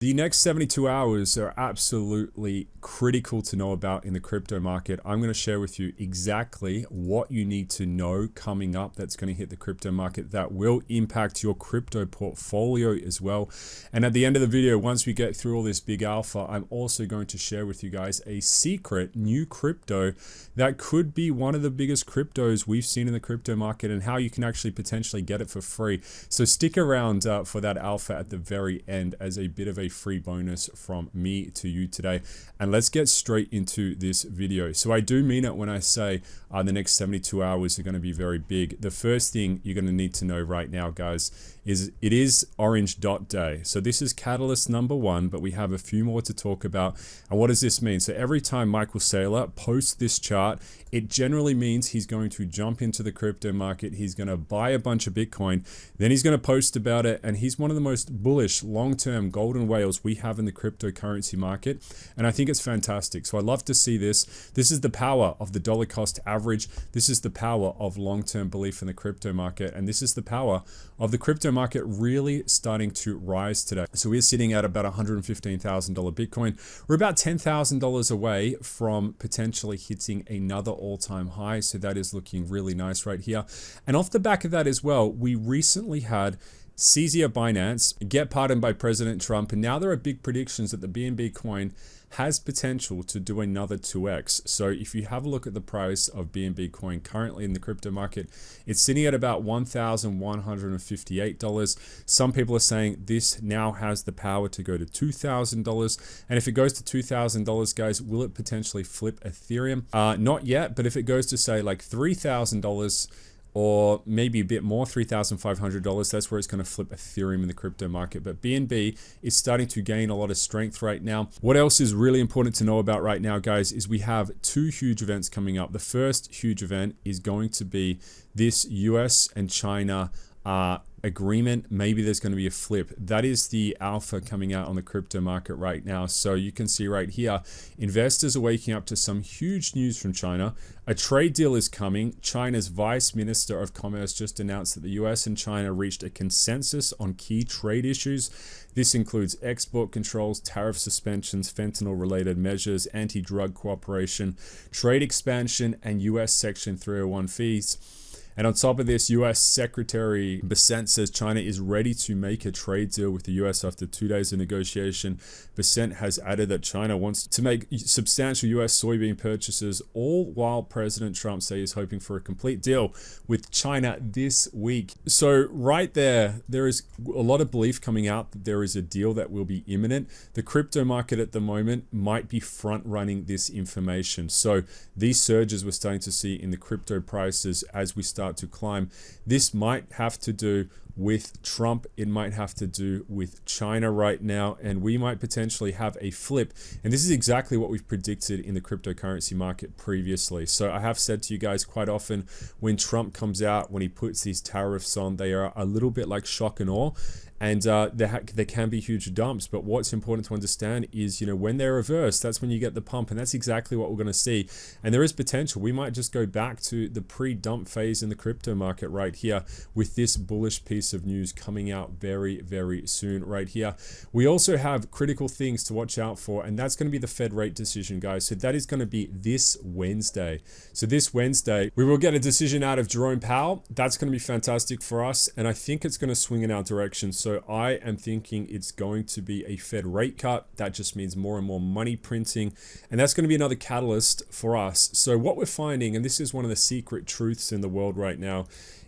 The next 72 hours are absolutely critical to know about in the crypto market. I'm going to share with you exactly what you need to know coming up that's going to hit the crypto market that will impact your crypto portfolio as well. And at the end of the video, once we get through all this big alpha, I'm also going to share with you guys a secret new crypto that could be one of the biggest cryptos we've seen in the crypto market and how you can actually potentially get it for free. So stick around for that alpha at the very end as a bit of a free bonus from me to you today. And let's get straight into this video. So I do mean it when I say the next 72 hours are going to be very big. The first thing you're going to need to know right now, guys, is it is orange dot day. So this is catalyst number one, but we have a few more to talk about. And what does this mean? So every time Michael Saylor posts this chart, it generally means he's going to jump into the crypto market. He's going to buy a bunch of Bitcoin. Then he's going to post about it. And he's one of the most bullish long-term golden whales we have in the cryptocurrency market. And I think it's fantastic. So I love to see this. This is the power of the dollar cost average. This is the power of long-term belief in the crypto market. And this is the power of the crypto market really starting to rise today. So we're sitting at about $115,000 Bitcoin. We're about $10,000 away from potentially hitting another all-time high. So that is looking really nice right here. And off the back of that as well, we recently had CZ Binance get pardoned by President Trump. And now there are big predictions that the BNB coin has potential to do another 2x. So if you have a look at the price of BNB coin currently in the crypto market, it's sitting at about $1,158. Some people are saying this now has the power to go to $2,000. And if it goes to $2,000, guys, will it potentially flip Ethereum? Not yet, but if it goes to say like $3,000, or maybe a bit more, $3,500, that's where it's going to flip Ethereum in the crypto market. But BNB is starting to gain a lot of strength right now. What else is really important to know about right now, guys, is we have two huge events coming up. The first huge event is going to be this US and China agreement. Maybe there's going to be a flip. That is the alpha coming out on the crypto market right now. So you can see right here, investors are waking up to some huge news from China. A trade deal is coming. China's Vice Minister of Commerce just announced that the US and China reached a consensus on key trade issues. This includes export controls, tariff suspensions, fentanyl-related measures, anti-drug cooperation, trade expansion, and US Section 301 fees. And on top of this, US Secretary Bessent says China is ready to make a trade deal with the US after 2 days of negotiation. Bessent has added that China wants to make substantial US soybean purchases, all while President Trump says he's hoping for a complete deal with China this week. So right there is a lot of belief coming out that there is a deal that will be imminent. The crypto market at the moment might be front running this information. So these surges we're starting to see in the crypto prices as we start to climb, this might have to do with Trump. It might have to do with China right now, and we might potentially have a flip. And this is exactly what we've predicted in the cryptocurrency market previously. So I have said to you guys quite often, when Trump comes out, when he puts these tariffs on, they are a little bit like shock and awe. And there can be huge dumps, but what's important to understand is, when they're reversed, that's when you get the pump, and that's exactly what we're going to see. And there is potential. We might just go back to the pre-dump phase in the crypto market right here with this bullish piece of news coming out very, very soon right here. We also have critical things to watch out for, and that's going to be the Fed rate decision, guys. So that is going to be this Wednesday. So this Wednesday, we will get a decision out of Jerome Powell. That's going to be fantastic for us, and I think it's going to swing in our direction. So I am thinking it's going to be a Fed rate cut. That just means more and more money printing. And that's going to be another catalyst for us. So what we're finding, and this is one of the secret truths in the world right now,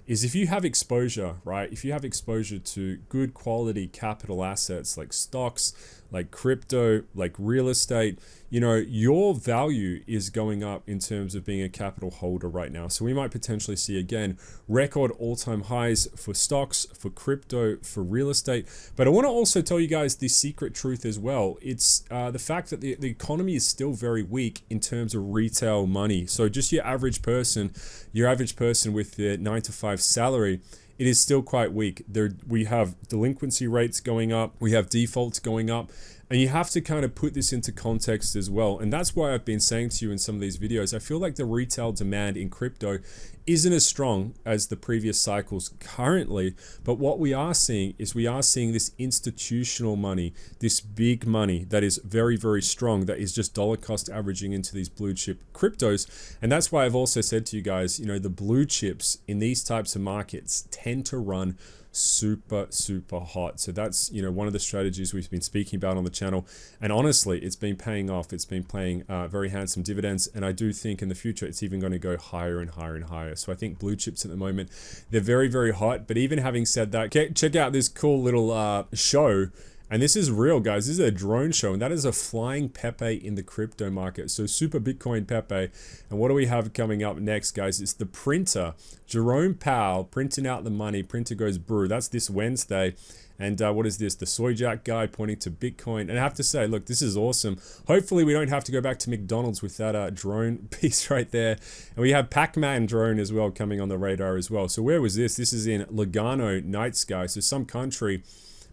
is if you have exposure, right? If you have exposure to good quality capital assets like stocks, like crypto, like real estate, your value is going up in terms of being a capital holder right now. So we might potentially see, again, record all-time highs for stocks, for crypto, for real estate. But I want to also tell you guys the secret truth as well. It's the fact that the economy is still very weak in terms of retail money. So just your average person with their 9-to-5 salary it is still quite weak. We have delinquency rates going up, we have defaults going up, and you have to kind of put this into context as well. And that's why I've been saying to you in some of these videos, I feel like the retail demand in crypto isn't as strong as the previous cycles currently. But what we are seeing is we are seeing this institutional money, this big money that is very, very strong, that is just dollar cost averaging into these blue chip cryptos. And that's why I've also said to you guys, you know, the blue chips in these types of markets tend to run super hot. So that's, you know, one of the strategies we've been speaking about on the channel, and honestly it's been paying off. It's been paying very handsome dividends, and I do think in the future it's even going to go higher and higher and higher. So I think blue chips at the moment, they're very, very hot. But even having said that, check out this cool little show. And this is real, guys. This is a drone show, and that is a flying Pepe in the crypto market. So super Bitcoin Pepe. And what do we have coming up next, guys? It's the printer, Jerome Powell, printing out the money. Printer goes brew. That's this Wednesday. And what is this? The Soy Jack guy pointing to Bitcoin. And I have to say, look, this is awesome. Hopefully we don't have to go back to McDonald's with that drone piece right there. And we have Pac-Man drone as well coming on the radar as well. So where was this? This is in Lugano, Night Sky. So some country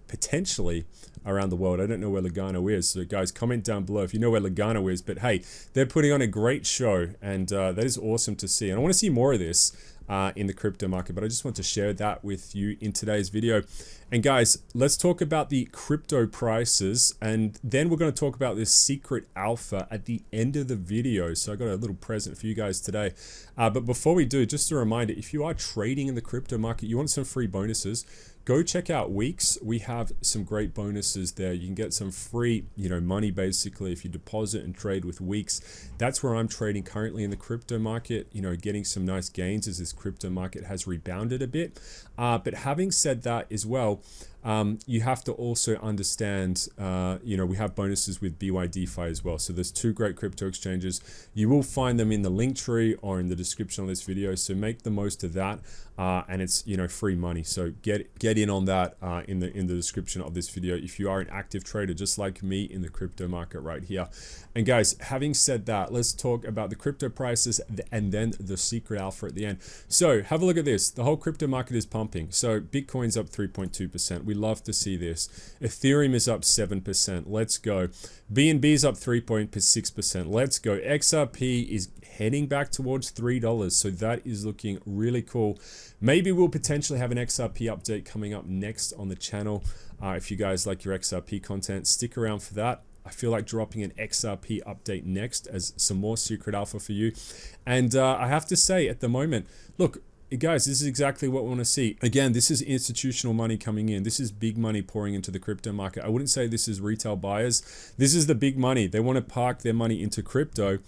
potentially around the world. I don't know where Lugano is, so guys, comment down below if you know where Lugano is. But hey, they're putting on a great show, and that is awesome to see. And I want to see more of this in the crypto market, but I just want to share that with you in today's video. And guys, let's talk about the crypto prices, and then we're going to talk about this secret alpha at the end of the video. So I got a little present for you guys today. But before we do, just a reminder, if you are trading in the crypto market, you want some free bonuses, go check out Weeks. We have some great bonuses there. You can get some free, you know, money basically if you deposit and trade with Weeks. That's where I'm trading currently in the crypto market, you know, getting some nice gains as this crypto market has rebounded a bit. But having said that as well, you have to also understand, you know, we have bonuses with BYDeFi as well. So there's two great crypto exchanges. You will find them in the link tree or in the description of this video. So make the most of that. And it's, you know, free money. So get in on that in the description of this video if you are an active trader just like me in the crypto market right here. And guys, having said that, let's talk about the crypto prices and then the secret alpha at the end. So have a look at this. The whole crypto market is pumping. So Bitcoin's up 3.2%. We love to see this. Ethereum is up 7%. Let's go. BNB is up 3.6%. Let's go. XRP is heading back towards $3. So that is looking really cool. Maybe we'll potentially have an XRP update coming up next on the channel. If you guys like your XRP content, stick around for that. I feel like dropping an XRP update next as some more secret alpha for you. And I have to say at the moment, look, guys, this is exactly what we want to see. Again, this is institutional money coming in. This is big money pouring into the crypto market. I wouldn't say this is retail buyers. This is the big money. They want to park their money into crypto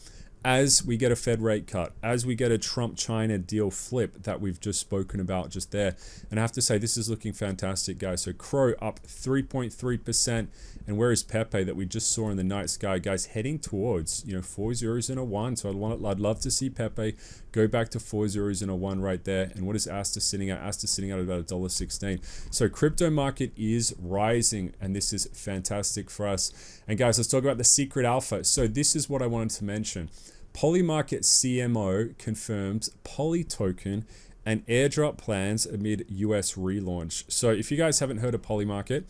as we get a Fed rate cut, as we get a Trump-China deal flip that we've just spoken about just there. And I have to say, this is looking fantastic, guys. So Crow up 3.3%. And where is Pepe that we just saw in the night sky, guys, heading towards, you know, 4 zeros and a 1. So I'd love to see Pepe go back to 4 zeros and a 1 right there. And what is Asta sitting at? Asta sitting at about $1.16. So crypto market is rising, and this is fantastic for us. And guys, let's talk about the secret alpha. So this is what I wanted to mention. Polymarket CMO confirms Poly token and airdrop plans amid US relaunch. So if you guys haven't heard of Polymarket,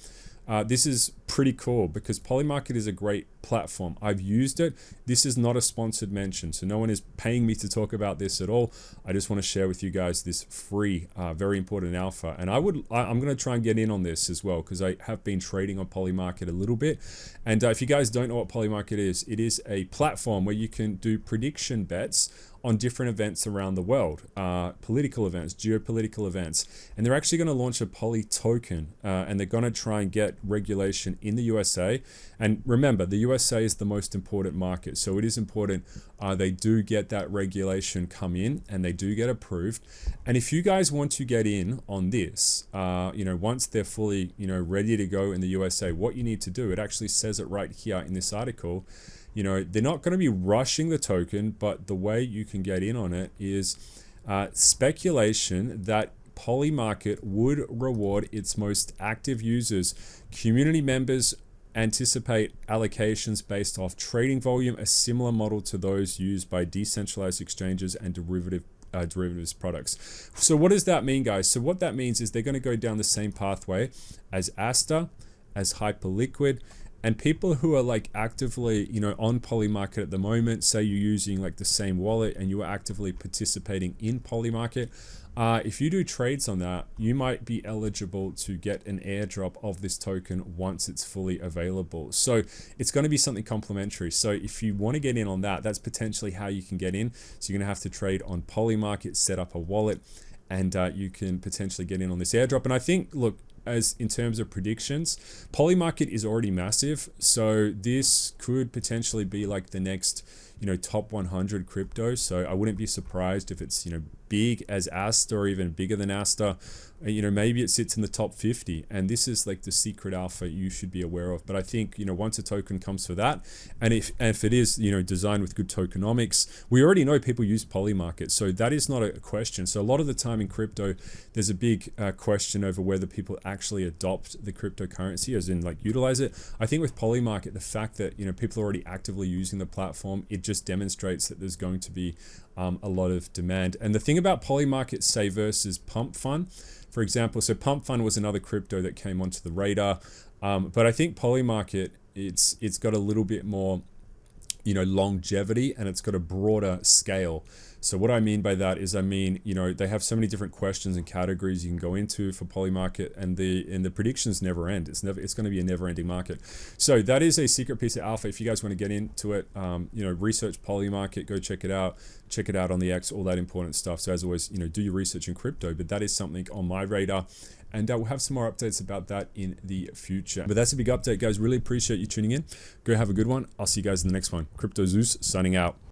this is pretty cool because Polymarket is a great platform. I've used it. This is not a sponsored mention, so no one is paying me to talk about this at all. I just want to share with you guys this free, very important alpha. And I'm going to try and get in on this as well because I have been trading on Polymarket a little bit. And if you guys don't know what Polymarket is, it is a platform where you can do prediction bets on different events around the world, political events, geopolitical events. And they're actually going to launch a Poly token, and they're going to try and get regulation in the USA. And remember, the USA is the most important market. So it is important they do get that regulation come in and they do get approved. And if you guys want to get in on this, you know, once they're fully, you know, ready to go in the USA, what you need to do, it actually says it right here in this article. You know, they're not going to be rushing the token, but the way you can get in on it is speculation that Polymarket would reward its most active users. Community members anticipate allocations based off trading volume, a similar model to those used by decentralized exchanges and derivative derivatives products. So what does that mean, guys? So what that means is they're going to go down the same pathway as Asta, as Hyperliquid, and people who are like actively, you know, on Polymarket at the moment, say you're using like the same wallet and you are actively participating in Polymarket, if you do trades on that, you might be eligible to get an airdrop of this token once it's fully available. So it's going to be something complimentary. So if you want to get in on that, that's potentially how you can get in. So you're going to have to trade on Polymarket, set up a wallet, and you can potentially get in on this airdrop. And I think, look, as in terms of predictions, Polymarket is already massive. So this could potentially be like the next, you know, top 100 crypto. So I wouldn't be surprised if it's, you know, big as Asta or even bigger than Asta. You know, maybe it sits in the top 50, and this is like the secret alpha you should be aware of. But I think, you know, once a token comes for that, and if it is, you know, designed with good tokenomics, we already know people use Polymarket, so that is not a question. So a lot of the time in crypto, there's a big question over whether people actually adopt the cryptocurrency, as in like utilize it. I think with Polymarket, the fact that, you know, people are already actively using the platform, it just demonstrates that there's going to be a lot of demand. And the thing about Polymarket, say, versus Pump Fund, for example, so Pump Fund was another crypto that came onto the radar, but I think Polymarket, it's got a little bit more, you know, longevity, and it's got a broader scale. So what I mean by that is, I mean, you know, they have so many different questions and categories you can go into for Polymarket, and the predictions never end. It's going to be a never-ending market. So that is a secret piece of alpha. If you guys want to get into it, you know, research Polymarket, go check it out. Check it out on the X, all that important stuff. So as always, you know, do your research in crypto, but that is something on my radar. And we'll have some more updates about that in the future. But that's a big update, guys. Really appreciate you tuning in. Go have a good one. I'll see you guys in the next one. Crypto Zeus signing out.